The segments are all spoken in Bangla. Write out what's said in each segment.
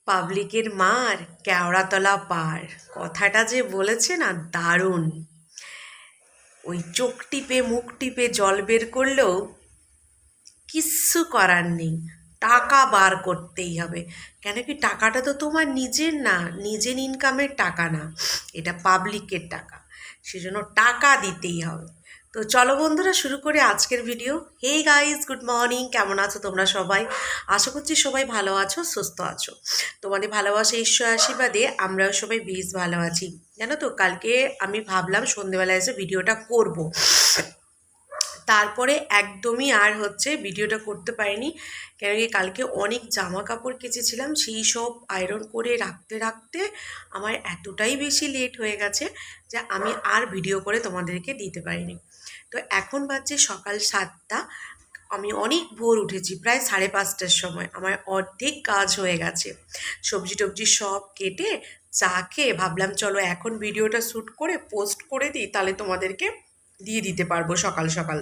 পাবলিকের মার কেওড়াতলা পার, কথাটা যে বলেছে না দারুণ। ওই চোখ টিপে মুখ টিপে জল বের করলেও কিচ্ছু করার নেই, টাকা বার করতেই হবে। কেন কি টাকাটা তো তোমার নিজের না, নিজের ইনকামের টাকা না, এটা পাবলিকের টাকা, সেজন্য টাকা দিতেই হবে। তো চলো বন্ধুরা শুরু করে আজকের video. Hey guys, good morning, কেমন আছো তোমরা সবাই? আশা করছি সবাই ভালো আছো, সুস্থ আছো। তোমাদের ভালোবাসা ঈশ্বর আশীর্বাদে আমরাও সবাই বেশ ভালো আছি। জানো তো, কালকে আমি ভাবলাম সন্ধেবেলা এসে ভিডিওটা করব, তারপরে একদমই আর ভিডিওটা করতে পারিনি। কেন কি কালকে অনেক জামা কাপড় কেচেছিলাম, সেই সব আয়রন করে রাখতে রাখতে আমার এতটাই বেশি লেট হয়ে গেছে যে আমি আর ভিডিও করে তোমাদেরকে দিতে পারিনি। তো এখন বাজছে সকাল 7টা। আমি অনেক ভোর উঠেছি, প্রায় 5:30টার সময়। আমার অর্ধেক কাজ হয়ে গেছে, সবজি টবজি সব কেটে চা খেয়ে ভাবলাম চলো এখন ভিডিওটা শ্যুট করে পোস্ট করে দিই, তাহলে তোমাদেরকে দিয়ে দিতে পারবো সকাল সকাল।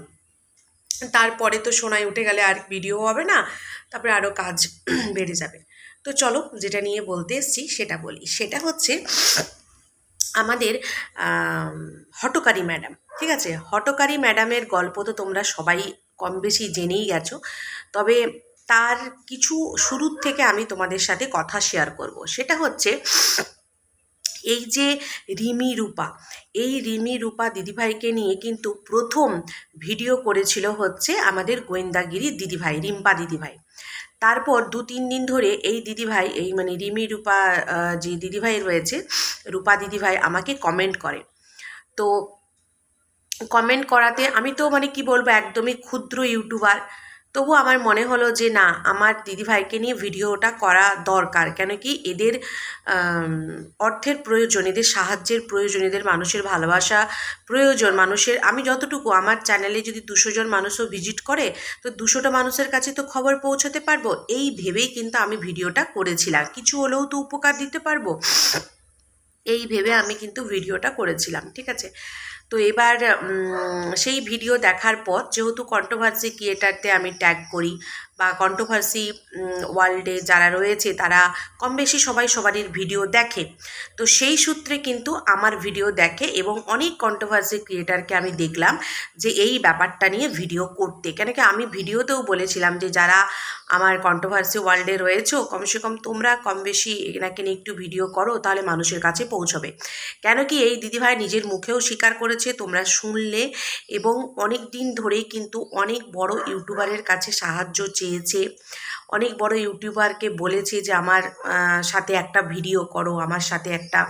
তারপরে তো সোনাই উঠে গেলে আর ভিডিও হবে না, তারপরে আরও কাজ বেড়ে যাবে। তো চলো যেটা নিয়ে বলতে এসছি সেটা বলি। সেটা হচ্ছে আমাদের হটকারী ম্যাডাম। ঠিক আছে, হটকারী ম্যাডামের গল্প তো তোমরা সবাই কম বেশি জেনেই গেছো। তবে তার কিছু শুরুর থেকে আমি তোমাদের সাথে কথা শেয়ার করব। সেটা হচ্ছে এই যে রিমি রূপা, এই রিমি রূপা দিদিভাইকে নিয়ে কিন্তু প্রথম ভিডিও করেছিল আমাদের গোয়েন্দাগিরি দিদিভাই, রিম্পা দিদিভাই। তারপর 2-3 দিন ধরে এই দিদিভাই, এই মানে রিমি রূপা যে দিদিভাই রয়েছে, রূপা দিদিভাই আমাকে কমেন্ট করে। তো কমেন্ট করাতে আমি তো মানে কি বলবো, একদমই ক্ষুদ্র ইউটিউবার। তবু আমার মনে হলো যে না, আমার দিদিভাইকে নিয়ে ভিডিওটা করা দরকার। কেন কি এদের অর্থের প্রয়োজন, এদের সাহায্যের প্রয়োজন, এদের মানুষের ভালোবাসা প্রয়োজন। মানুষের, আমি যতটুকু আমার চ্যানেলে যদি 200 জন মানুষও ভিজিট করে, তো 200টা মানুষের কাছে তো খবর পৌঁছাতে পারবো, এই ভেবেই কিন্তু আমি ভিডিওটা করেছিলাম। কিছু হলেও তো উপকার দিতে পারবো, এই ভেবে আমি কিন্তু ভিডিওটা করেছিলাম। ঠিক আছে, তো এবার সেই ভিডিও দেখার পর, যেহেতু কন্ট্রোভার্সি ক্রিয়েটারতে আমি ট্যাগ করি, বা কন্ট্রোভার্সি ওয়ার্ল্ডে যারা রয়েছে তারা কম বেশি সবাই সবারই ভিডিও দেখে, তো সেই সূত্রে কিন্তু আমার ভিডিও দেখে। এবং অনেক কন্ট্রোভার্সি ক্রিয়েটারকে আমি দেখলাম যে এই ব্যাপারটা নিয়ে ভিডিও করতে। কেন কি আমি ভিডিওতেও বলেছিলাম যে যারা আমার কন্ট্রোভার্সি ওয়ার্ল্ডে রয়েছে, কমসে কম তোমরা কম বেশি এনাকে নিয়ে একটু ভিডিও করো, তাহলে মানুষের কাছে পৌঁছবে। কেন কি এই দিদিভাই নিজের মুখেও স্বীকার করেছে, তোমরা শুনলে। এবং অনেক দিন ধরেই কিন্তু অনেক বড় ইউটিউবারের কাছে সাহায্য চেয়েছে, অনেক বড় ইউটিউবারকে বলেছে যে আমার সাথে একটা ভিডিও করো, আমার সাথে একটা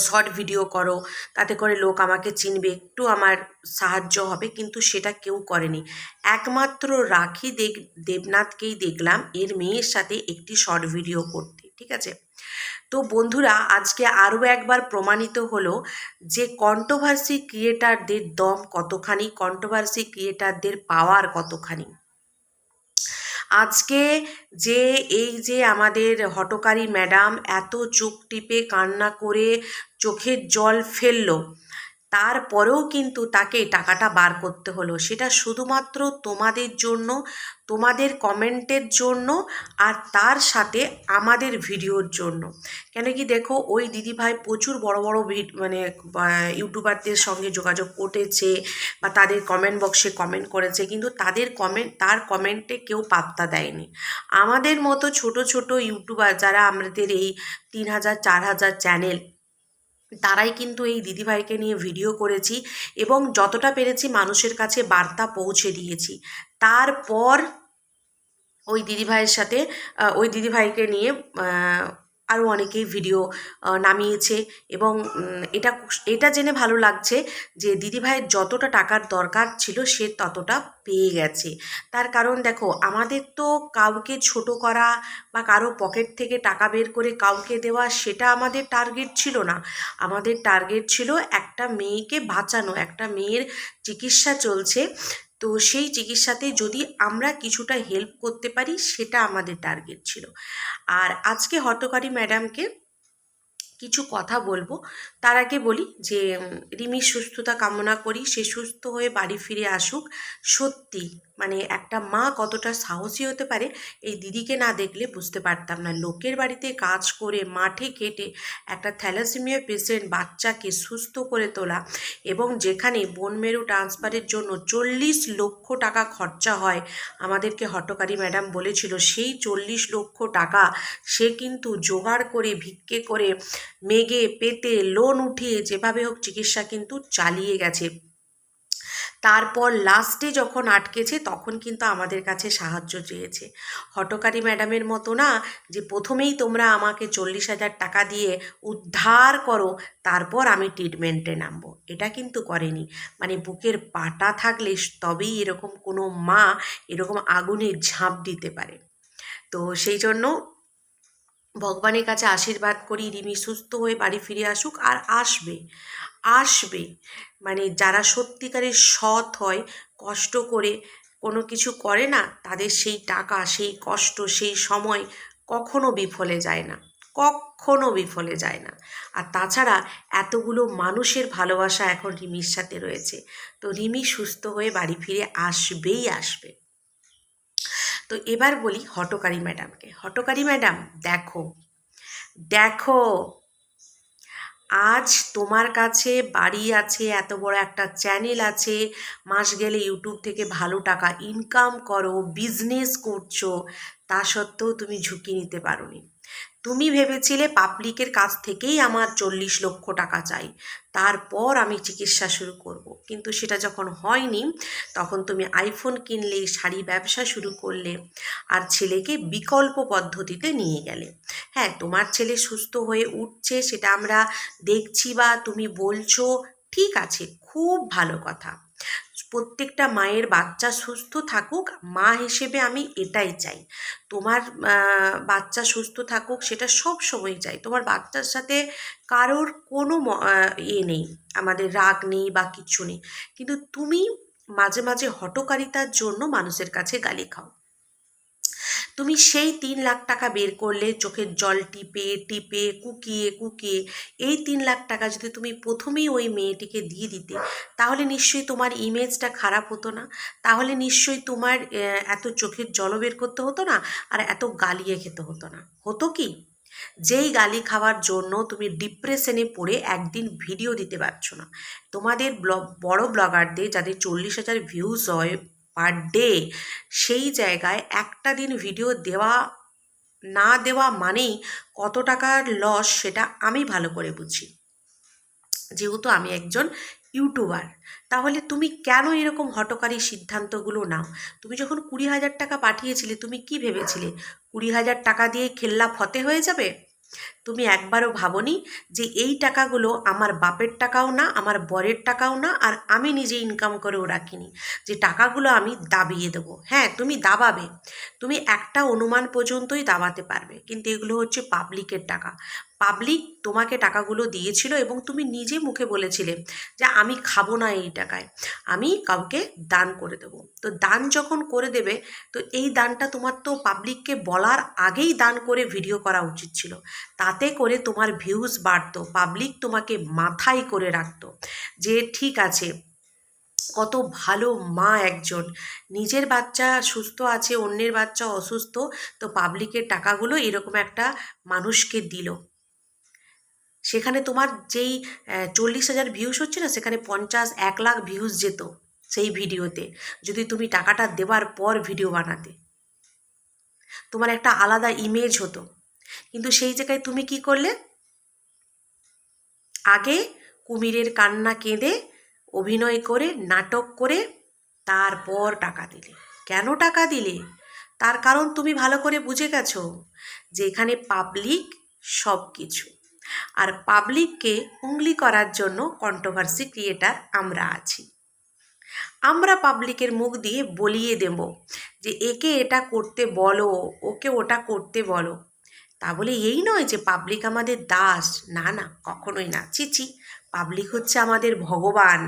শর্ট ভিডিও করো, তাতে করে লোক আমাকে চিনবে, একটু আমার সাহায্য হবে। কিন্তু সেটা কেউ করেনি। একমাত্র রাখি দেবনাথকেই দেখলাম এর মেয়ের সাথে একটি শর্ট ভিডিও করতে। ঠিক আছে, তো বন্ধুরা আজকে আরও একবার প্রমাণিত হলো যে কন্ট্রোভার্সি ক্রিয়েটারদের দম কতখানি, কন্ট্রোভার্সি ক্রিয়েটারদের পাওয়ার কতখানি। আজকে যে এই যে আমাদের হটকারী ম্যাডাম এত চোখ টিপে কান্না করে চোখের জল ফেললো, তারপরেও কিন্তু তাকে টাকাটা বার করতে হলো। সেটা শুধুমাত্র তোমাদের জন্য, তোমাদের কমেন্টের জন্য, আর তার সাথে আমাদের ভিডিওর জন্য। কেন কি দেখো, ওই দিদিভাই প্রচুর বড় বড় মানে ইউটিউবারদের সঙ্গে যোগাযোগ করেছে, বা তাদের কমেন্ট বক্সে কমেন্ট করেছে, কিন্তু তার কমেন্টে কেউ পাত্তা দেয়নি। আমাদের মতো ছোট ছোট ইউটিউবার যারা, আমাদের এই 3000-4000 চ্যানেল, তারাই কিন্তু এই দিদিভাইকে নিয়ে ভিডিও করেছি এবং যতটা পেরেছি মানুষের কাছে বার্তা পৌঁছে দিয়েছি। তারপর ওই দিদিভাইয়ের সাথে, ওই দিদিভাইকে নিয়ে আরও অনেকেই ভিডিও নামিয়েছে। এবং এটা জেনে ভালো লাগছে যে দিদিভাইয়ের যতটা টাকার দরকার ছিল সে ততটা পেয়ে গেছে। তার কারণ দেখো, আমাদের তো কাউকে ছোট করা বা কারো পকেট থেকে টাকা বের করে কাউকে দেওয়া, সেটা আমাদের টার্গেট ছিল না। আমাদের টার্গেট ছিল একটা মেয়েকে বাঁচানো, একটা মেয়ের চিকিৎসা চলছে, তো সেই চিকিৎসাতে যদি আমরা কিছুটা হেল্প করতে পারি, সেটা আমাদের টার্গেট ছিল। আর আজকে হটকারী ম্যাডামকে কিছু কথা বলবো। তার আগে বলি যে রিমির সুস্থতা কামনা করি, সে সুস্থ হয়ে বাড়ি ফিরে আসুক। সত্যি মানে একটা মা কতটা সাহসী হতে পারে এই দিদিকে না দেখলে বুঝতে পারতাম না। লোকের বাড়িতে কাজ করে মাঠে খেটে একটা থ্যালাসেমিয়া পেশেন্ট বাচ্চাকে সুস্থ করে তোলা, এবং যেখানে বোন মেরু ট্রান্সফারের জন্য 40 লক্ষ টাকা খরচা হয়, আমাদেরকে হটকারী ম্যাডাম বলেছিল সেই 40 লক্ষ টাকা সে কিন্তু জোগাড় করে ভিক্ষে করে মেগে পেতে লোন উঠিয়ে যেভাবে হোক চিকিৎসা কিন্তু চালিয়ে গেছে। তারপর লাস্টে যখন আটকেছে তখন কিন্তু আমাদের কাছে সাহায্য চেয়েছে। হটকারী ম্যাডামের মতো না যে প্রথমেই তোমরা আমাকে 40,000 টাকা দিয়ে উদ্ধার করো তারপর আমি ট্রিটমেন্টে নামবো, এটা কিন্তু করেনি। মানে বুকের পাটা থাকলে তবেই এরকম কোনো মা এরকম আগুনে ঝাঁপ দিতে পারে। তো সেই জন্য ভগবানের কাছে আশীর্বাদ করি রিমি সুস্থ হয়ে বাড়ি ফিরে আসুক। আর আসবে, আসবে। মানে যারা সত্যিকারের সৎ হয়, কষ্ট করে কোনো কিছু করে না, তাদের সেই টাকা, সেই কষ্ট, সেই সময় কখনো বিফলে যায় না, কখনো বিফলে যায় না। আর তাছাড়া এতগুলো মানুষের ভালোবাসা এখন রিমির সাথে রয়েছে। তো রিমি সুস্থ হয়ে বাড়ি ফিরে আসবেই আসবে। তো এবার বলি হটকারী ম্যাডামকে। হটকারী ম্যাডাম দেখো, দেখো, আজ তোমার কাছে বাড়ি আছে, এত বড় একটা চ্যানেল আছে, মাস গেলে ইউটিউব থেকে ভালো টাকা ইনকাম করো, বিজনেস করছো, তা সত্ত্বেও তুমি ঝুঁকি নিতে পারোনি। তুমি ভেবেছিলে পাবলিকের কাছ থেকেই আমার 40 লক্ষ টাকা চাই, তারপর আমি চিকিৎসা শুরু করব। কিন্তু সেটা যখন হয়নি তখন তুমি আইফোন কিনলে, শাড়ি ব্যবসা শুরু করলে, আর ছেলেকে বিকল্প পদ্ধতিতে নিয়ে গেলে। হ্যাঁ, তোমার ছেলে সুস্থ হয়ে উঠছে সেটা আমরা দেখছি বা তুমি বলছো, ঠিক আছে, খুব ভালো কথা। প্রত্যেকটা মায়ের বাচ্চা সুস্থ থাকুক, মা হিসেবে আমি এটাই চাই। তোমার বাচ্চা সুস্থ থাকুক সেটা সব সময় চাই। তোমার বাচ্চার সাথে কারোর কোনো ইয়ে নেই, আমাদের রাগ নেই বা কিচ্ছু নেই। কিন্তু তুমি মাঝে মাঝে হঠকারিতার জন্য মানুষের কাছে গালি খাও। তুমি সেই 3 লাখ টাকা বের করলে চোখের জল টিপে টিপে কুকিয়ে কুকিয়ে। এই 3 লাখ টাকা যদি তুমি প্রথমেই ওই মেয়েটিকে দিয়ে দিতে, তাহলে নিশ্চয়ই তোমার ইমেজটা খারাপ হতো না, তাহলে নিশ্চয়ই তোমার এত চোখের জল বের করতে হতো না, আর এত গালিয়ে খেতে হতো না। হতো কি? যেই গালি খাওয়ার জন্য তুমি ডিপ্রেশনে পড়ে একদিন ভিডিও দিতে পারছো না। তোমাদের বড় ব্লগারদের যাদের 40,000 ভিউজ হয় পার ডে, সেই জায়গায় একটা দিন ভিডিও দেওয়া না দেওয়া মানেই কত টাকার লস সেটা আমি ভালো করে বুঝি, যেহেতু আমি একজন ইউটিউবার। তাহলে তুমি কেন এরকম হঠকারী সিদ্ধান্তগুলো নাও? তুমি যখন 20,000 টাকা পাঠিয়েছিলে তুমি কি ভেবেছিলে 20,000 টাকা দিয়ে খেল্লা ফতে হয়ে যাবে? তুমি একবারও ভাবোনি যে এই টাকাগুলো আমার বাপের টাকাও না, আমার বরের টাকাও না, আর আমি নিজে ইনকাম করেও রাখিনি যে টাকাগুলো আমি দাবিয়ে দেবো। হ্যাঁ, তুমি দাবাবে, তুমি একটা অনুমান পর্যন্তই দাবাতে পারবে, কিন্তু এগুলো হচ্ছে পাবলিকের টাকা। পাবলিক তোমাকে টাকাগুলো দিয়েছিল এবং তুমি নিজে মুখে বলেছিলে যে আমি খাবো না এই টাকায়, আমি কাউকে দান করে দেবো। তো দান যখন করে দেবে, তো এই দানটা তোমার তো পাবলিককে বলার আগেই দান করে ভিডিও করা উচিত ছিল। তাতে করে তোমার ভিউজ বাড়তো, পাবলিক তোমাকে মাথায় করে রাখতো যে ঠিক আছে, কত ভালো মা একজন, নিজের বাচ্চা সুস্থ আছে, অন্যের বাচ্চা অসুস্থ, তো পাবলিকের টাকাগুলো এরকম একটা মানুষকে দিল। সেখানে তোমার যেই 40,000 ভিউজ হচ্ছে না, সেখানে 50-1 লাখ ভিউজ যেত সেই ভিডিওতে, যদি তুমি টাকাটা দেওয়ার পর ভিডিও বানাতে। তোমার একটা আলাদা ইমেজ হতো। কিন্তু সেই জায়গায় তুমি কি করলে? আগে কুমিরের কান্না কেঁদে অভিনয় করে নাটক করে তারপর টাকা দিলে। কেন টাকা দিলে? তার কারণ তুমি ভালো করে বুঝে গেছো যে এখানে পাবলিক সব কিছু, আর পাবলিককে উংলি করার জন্য কন্ট্রোভার্সি ক্রিয়েটার আমরা আছি। আমরা পাবলিকের মুখ দিয়ে বলিয়ে দেব যে একে এটা করতে বলো, ওকে ওটা করতে বলো। তা বলে এই নয় যে পাবলিক আমাদের দাস, না না, কখনোই না, চিচি। পাবলিক হচ্ছে আমাদের ভগবান।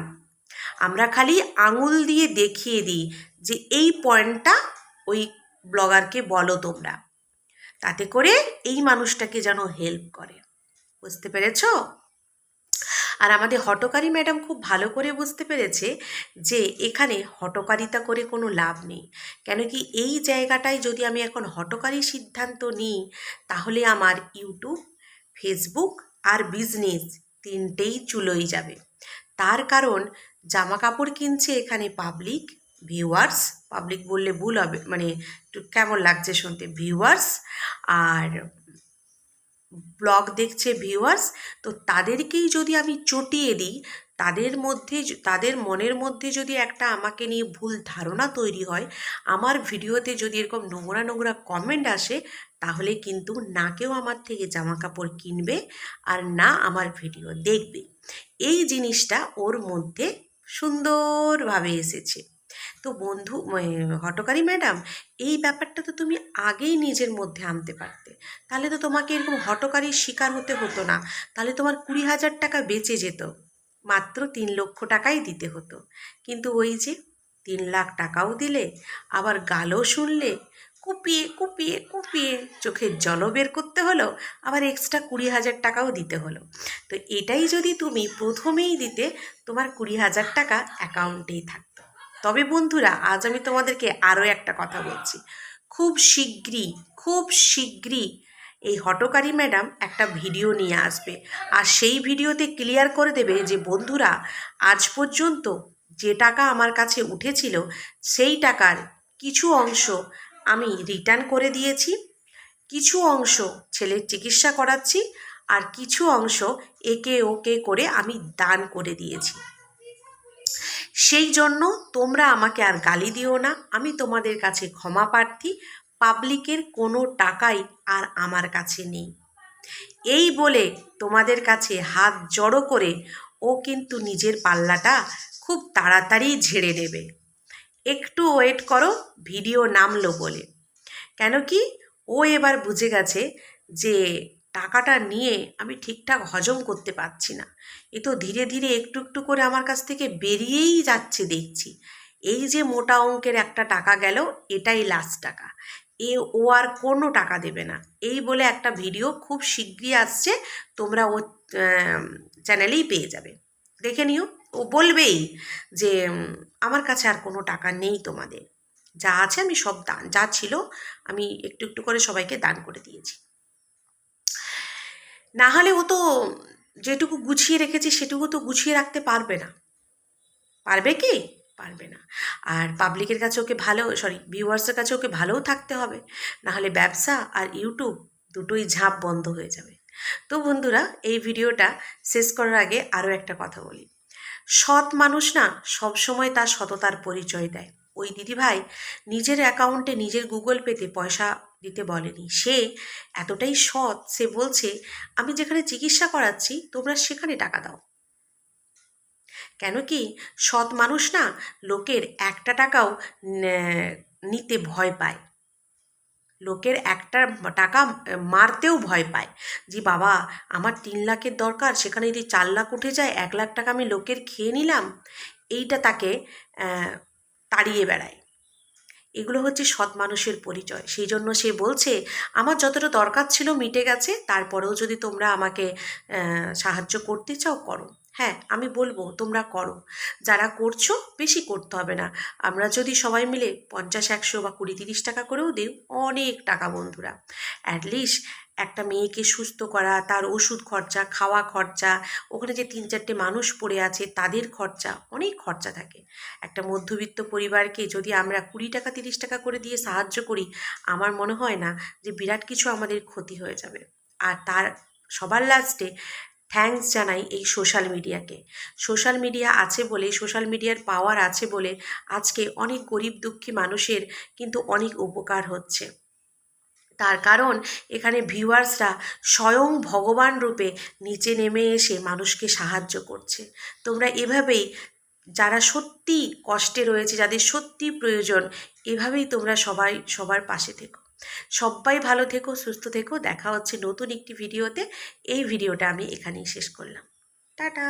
আমরা খালি আঙুল দিয়ে দেখিয়ে দিই যে এই পয়েন্টটা ওই ব্লগারকে বলো তোমরা, তাতে করে এই মানুষটাকে যেন হেল্প করে। বুঝতে পেরেছো? আর আমাদের হঠকারী ম্যাডাম খুব ভালো করে বুঝতে পেরেছে যে এখানে হঠকারিতা করে কোনো লাভ নেই। কেন কি এই জায়গাটায় যদি আমি এখন হঠকারী সিদ্ধান্ত নিই, তাহলে আমার ইউটিউব, ফেসবুক আর বিজনেস তিনটেই চুলোই যাবে। তার কারণ জামা কাপড় কিনছে এখানে পাবলিক, ভিউয়ার্স, পাবলিক বললে ভুল হবে, মানে একটু কেমন লাগছে শুনতে, ভিউয়ার্স, আর ব্লগ দেখছে ভিউয়ার্স। তো তাদেরকেই যদি আমি চটিয়ে দিই, তাদের মধ্যে তাদের মনের মধ্যে যদি একটা আমাকে নিয়ে ভুল ধারণা তৈরি হয়, আমার ভিডিওতে যদি এরকম নোংরা নোংরা কমেন্ট আসে, তাহলে কিন্তু না কেউ আমার থেকে জামা কাপড় কিনবে আর না আমার ভিডিও দেখবে। এই জিনিসটা ওর মধ্যে সুন্দরভাবে এসেছে। তো বন্ধু হঠকারী ম্যাডাম, এই ব্যাপারটা তো তুমি আগেই নিজের মধ্যে আনতে পারতে, তাহলে তো তোমাকে এরকম হঠকারীর শিকার হতে হতো না। তাহলে তোমার 20,000 টাকা বেঁচে যেত, মাত্র 3 লক্ষ টাকাই দিতে হতো। কিন্তু ওই যে 3 লাখ টাকাও দিলে, আবার গালও শুনলে, কুপিয়ে কুপিয়ে কুপিয়ে চোখের জলও বের করতে হলো, আবার এক্সট্রা 20,000 টাকাও দিতে হলো। তো এটাই যদি তুমি প্রথমেই দিতে, তোমার 20,000 টাকা অ্যাকাউন্টেই থাকতো। তবে বন্ধুরা, আজ আমি তোমাদেরকে আরও একটা কথা বলছি। খুব শীঘ্রই, খুব শীঘ্রই এই হঠকারী ম্যাডাম একটা ভিডিও নিয়ে আসবে, আর সেই ভিডিওতে ক্লিয়ার করে দেবে যে বন্ধুরা, আজ পর্যন্ত যে টাকা আমার কাছে উঠেছিল, সেই টাকার কিছু অংশ আমি রিটার্ন করে দিয়েছি, কিছু অংশ ছেলের চিকিৎসা করাচ্ছি, আর কিছু অংশ একে ওকে করে আমি দান করে দিয়েছি। সেই জন্য তোমরা আমাকে আর গালি দিও না, আমি তোমাদের কাছে ক্ষমা প্রার্থী। পাবলিকের কোনো টাকাই আর আমার কাছে নেই। এই বলে তোমাদের কাছে হাত জড়ো করে ও কিন্তু নিজের পাল্লাটা খুব তাড়াতাড়ি ঝেড়ে নেবে। একটু ওয়েট করো, ভিডিও নামলো বলে। কেন কি ও এবার বুঝে গেছে যে টাকাটা নিয়ে আমি ঠিকঠাক হজম করতে পারছি না। এ তো ধীরে ধীরে একটু একটু করে আমার কাছ থেকে বেরিয়েই যাচ্ছে দেখছি। এই যে মোটা অঙ্কের একটা টাকা গেল, এটাই লাস্ট টাকা, ও আর কোনো টাকা দেবে না। এই বলে একটা ভিডিও খুব শীঘ্রই আসছে, তোমরা ও চ্যানেলেই পেয়ে যাবে, দেখে নিও। ও বলবেই যে আমার কাছে আর কোনো টাকা নেই, তোমাদের যা আছে আমি সব দান, যা ছিল আমি একটু একটু করে সবাইকে দান করে দিয়েছি। না হলে ও তো যেটুকু গুছিয়ে রেখেছে সেটুকু তো গুছিয়ে রাখতে পারবে না। পারবে কি? পারবে না। আর পাবলিকের কাছে ওকে ভালো, ভিউয়ার্সের কাছে ওকে ভালোও থাকতে হবে, না হলে ব্যবসা আর ইউটিউব দুটোই ঝাঁপ বন্ধ হয়ে যাবে। তো বন্ধুরা, এই ভিডিওটা শেষ করার আগে আরও একটা কথা বলি। সৎ মানুষ না সবসময় তার সততার পরিচয় দেয়। ওই দিদিভাই নিজের অ্যাকাউন্টে, নিজের গুগল পেতে পয়সা দিতে বলেনি, সে এতটাই সৎ, সে বলছে আমি যেখানে চিকিৎসা করাচ্ছি তোমরা সেখানে টাকা দাও। কেন কি সৎ মানুষ না লোকের একটা টাকাও নিতে ভয় পায়, লোকের একটা টাকা মারতেও ভয় পায়। যে বাবা, আমার 3 লাখের দরকার, সেখানে যদি 4 লাখ উঠে যায়, 1 লাখ টাকা আমি লোকের খেয়ে নিলাম, এইটা তাকে তাড়িয়ে বেড়ায়। এগুলো হচ্ছে সৎ মানুষের পরিচয়। সেই জন্য সে বলছে আমার যতটা দরকার ছিল মিটে গেছে, তারপরেও যদি তোমরা আমাকে সাহায্য করতে চাও করো। হ্যাঁ, আমি বলবো তোমরা করো, যারা করছো বেশি করতে হবে না। আমরা যদি সবাই মিলে 50, 100 বা 20, 30 টাকা করেও দিই, অনেক টাকা বন্ধুরা। অ্যাটলিস্ট একটা মেয়েকে সুস্থ করা, তার ওষুধ খরচা, খাওয়া খরচা, ওখানে যে 3-4টে মানুষ পড়ে আছে তাদের খরচা, অনেক খরচা থাকে। একটা মধ্যবিত্ত পরিবারকে যদি আমরা 20 টাকা 30 টাকা করে দিয়ে সাহায্য করি, আমার মনে হয় না যে বিরাট কিছু আমাদের ক্ষতি হয়ে যাবে। আর তার সবার লাস্টে থ্যাঙ্কস জানাই এই সোশ্যাল মিডিয়াকে। সোশ্যাল মিডিয়া আছে বলে, সোশ্যাল মিডিয়ার পাওয়ার আছে বলে আজকে অনেক গরিব দুঃখী মানুষের কিন্তু অনেক উপকার হচ্ছে। তার কারণ এখানে ভিউয়ার্সরা স্বয়ং ভগবান রূপে নিচে নেমে এসে মানুষকে সাহায্য করছে। তোমরা এভাবেই, যারা সত্যি কষ্টে রয়েছে, যাদের সত্যি প্রয়োজন, এভাবেই তোমরা সবাই সবার পাশে থেকো। সবাই ভালো থেকো, সুস্থ থেকো। দেখা হচ্ছে নতুন একটি ভিডিওতে। এই ভিডিওটা আমি এখানেই শেষ করলাম। টাটা।